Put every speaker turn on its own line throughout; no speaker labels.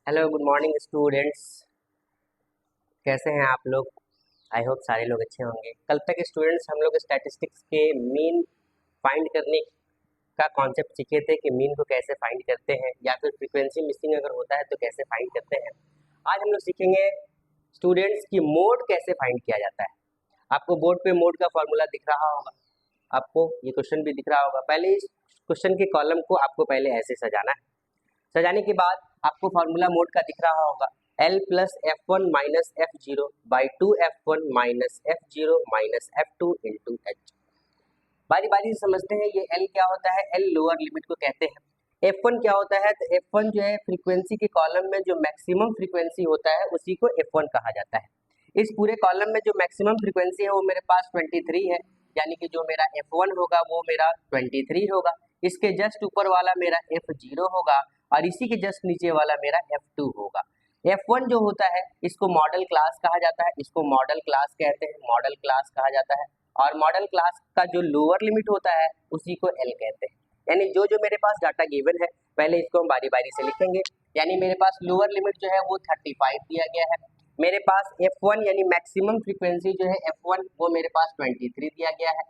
Hello good morning students. कैसे हैं आप लोग? आई होप सारे लोग अच्छे होंगे। कल तक स्टूडेंट्स हम लोग स्टैटिस्टिक्स के मीन फाइंड करने का कॉन्सेप्ट सीखे थे कि मीन को कैसे फाइंड करते हैं या फिर फ्रीक्वेंसी मिसिंग अगर होता है तो कैसे फाइंड करते हैं। आज हम लोग सीखेंगे स्टूडेंट्स की मोड कैसे फाइंड किया जाता है। आपको बोर्ड पे मोड का फॉर्मूला दिख रहा होगा, आपको ये क्वेश्चन भी दिख रहा होगा। पहले इस क्वेश्चन के कॉलम को आपको पहले ऐसे सजाना है। सजाने के बाद आपको फार्मूला मोड का दिख रहा होगा L plus F1 minus F0 by 2F1 minus F0 minus F2 into H। बारी बारी से समझते हैं ये L क्या होता है। L लोअर लिमिट को कहते हैं। F1 क्या होता है? तो F1 जो है फ्रीक्वेंसी के कॉलम में जो मैक्सिमम फ्रीक्वेंसी होता है उसी को F1 कहा जाता है। इस पूरे कॉलम में जो मैक्सिमम फ्रीक्वेंसी है वो मेरे पास 23 है, यानी कि जो मेरा F1 होगा वो मेरा 23 होगा। इसके जस्ट ऊपर वाला मेरा F0 होगा और इसी के जस्ट नीचे वाला मेरा F2 होगा। F1 जो होता है इसको मॉडल क्लास कहा जाता है, इसको मॉडल क्लास कहते हैं, मॉडल क्लास कहा जाता है। और मॉडल क्लास का जो लोअर लिमिट होता है उसी को L कहते हैं। यानी जो जो मेरे पास डाटा गिवन है पहले इसको हम बारी बारी से लिखेंगे। यानी मेरे पास लोअर लिमिट जो है वो 35 दिया गया है। मेरे पास F1 यानी मैक्सिमम फ्रीक्वेंसी जो है F1 वो मेरे पास 23 दिया गया है।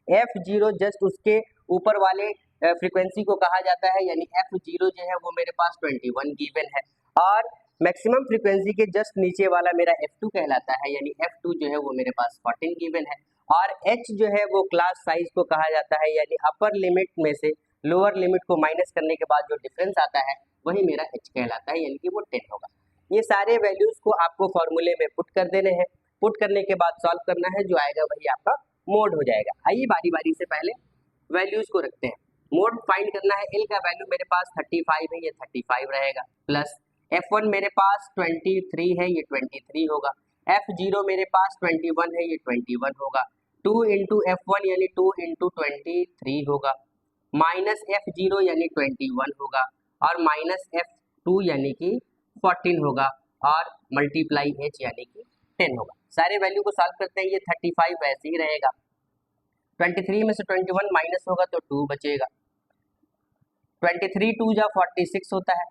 F0 जस्ट उसके ऊपर वाले फ्रीक्वेंसी को कहा जाता है, यानी F0 जो है वो मेरे पास 21 गिवन है। और मैक्सिमम फ्रीक्वेंसी के जस्ट नीचे वाला मेरा F2 कहलाता है, यानी F2 जो है वो मेरे पास 14 गिवन है। और H जो है वो क्लास साइज को कहा जाता है, यानी अपर लिमिट में से लोअर लिमिट को माइनस करने के बाद जो डिफरेंस आता है वही मेरा H कहलाता है, यानी कि वो 10 होगा। ये सारे वैल्यूज को आपको फॉर्मूले में पुट कर देने हैं। पुट करने के बाद सॉल्व करना है, जो आएगा वही आपका मोड हो जाएगा। आइए बारी बारी से पहले वैल्यूज को रखते हैं। मोड फाइंड करना है। L का वैल्यू मेरे पास 35 है, ये 35 रहेगा। प्लस F1 मेरे पास 23 है, ये 23 होगा। F0 मेरे पास 21 है, ये 21 होगा। 2 इंटू F1 यानी 2 इंटू 23 होगा, माइनस F0 यानी 21 होगा, और माइनस F2 यानी कि 14 होगा, और मल्टीप्लाई H यानी कि 10 होगा। सारे वैल्यू को सॉल्व करते हैं। ये 35 वैसे ही रहेगा। 23 में से 21 माइनस होगा तो 2 बचेगा। 23 2 जा 46 होता है,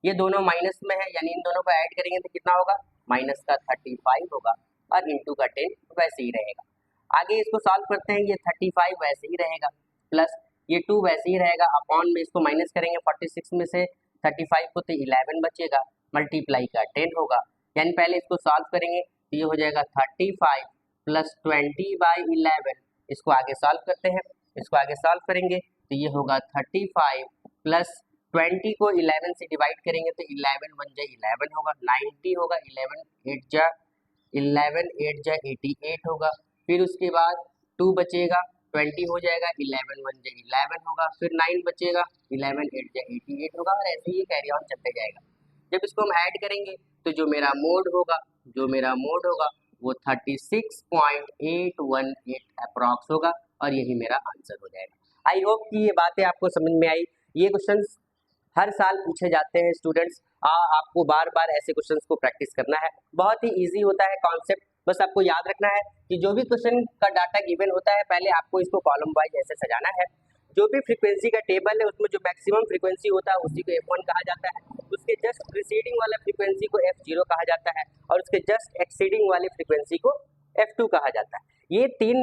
ये दोनों माइनस में है, यानी इन दोनों को ऐड करेंगे तो कितना होगा? माइनस का 35 होगा, और इंटू का 10 वैसे ही रहेगा। आगे इसको सॉल्व करते हैं। ये 35 वैसे ही रहेगा, प्लस ये 2 वैसे ही रहेगा, अपॉन में इसको माइनस करेंगे 46 में से 35 को तो 11 बचेगा, मल्टीप्लाई का 10 होगा। यानी पहले इसको सॉल्व करेंगे तो ये हो जाएगा 35 प्लस 20/11। इसको आगे सॉल्व करते हैं। इसको आगे सॉल्व करेंगे तो ये होगा 35 प्लस 20 को 11 से डिवाइड करेंगे तो 11 1 जा 11 होगा, 90 होगा, 11 8 जा 88 होगा। फिर उसके बाद 2 बचेगा, 20 हो जाएगा, 11 1 जा 11 होगा, फिर 9 बचेगा, 11 8 जा 88 होगा, और ऐसे ही कैरी ऑन चलते जाएगा। जब इसको हम ऐड करेंगे तो जो मेरा मोड होगा वो 36.818 अप्रॉक्स होगा, और यही मेरा आंसर हो जाएगा। आई होप कि ये बातें आपको समझ में आई। ये क्वेश्चंस हर साल पूछे जाते हैं स्टूडेंट्स। आपको बार बार ऐसे क्वेश्चंस को प्रैक्टिस करना है। बहुत ही इजी होता है कॉन्सेप्ट। बस आपको याद रखना है कि जो भी क्वेश्चन का डाटा गिवन होता है पहले आपको इसको कॉलम वाइज ऐसे सजाना है। जो भी फ्रीक्वेंसी का टेबल है उसमें जो मैक्सिमम फ्रीक्वेंसी होता है उसी को F1 कहा जाता है, उसके जस्ट प्रीसीडिंग वाला फ्रीक्वेंसी को F0 कहा जाता है, और उसके जस्ट एक्सीडिंग वाले फ्रीक्वेंसी को F2 कहा जाता है। ये तीन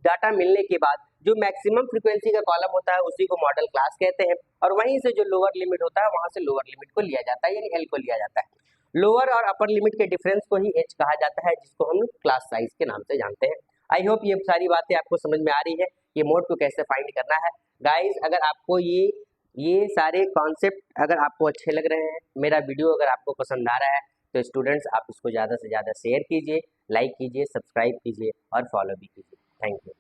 डाटा मिलने के बाद जो मैक्सिमम फ्रीक्वेंसी का कॉलम होता है उसी को मॉडल क्लास कहते हैं, और वहीं से जो लोअर लिमिट होता है वहां से लोअर लिमिट को लिया जाता है, यानी L को लिया जाता है। लोअर और अपर लिमिट के डिफरेंस को ही H कहा जाता है, जिसको हम क्लास साइज के नाम से जानते हैं। आई होप ये सारी बातें आपको समझ में आ रही है कि मोड को कैसे फाइंड करना है। गाइस, अगर आपको ये सारे कॉन्सेप्ट अगर आपको अच्छे लग रहे हैं, मेरा वीडियो अगर आपको पसंद आ रहा है, तो स्टूडेंट्स आप इसको ज़्यादा से ज़्यादा शेयर कीजिए, लाइक कीजिए, सब्सक्राइब कीजिए और फॉलो भी कीजिए। Thank you.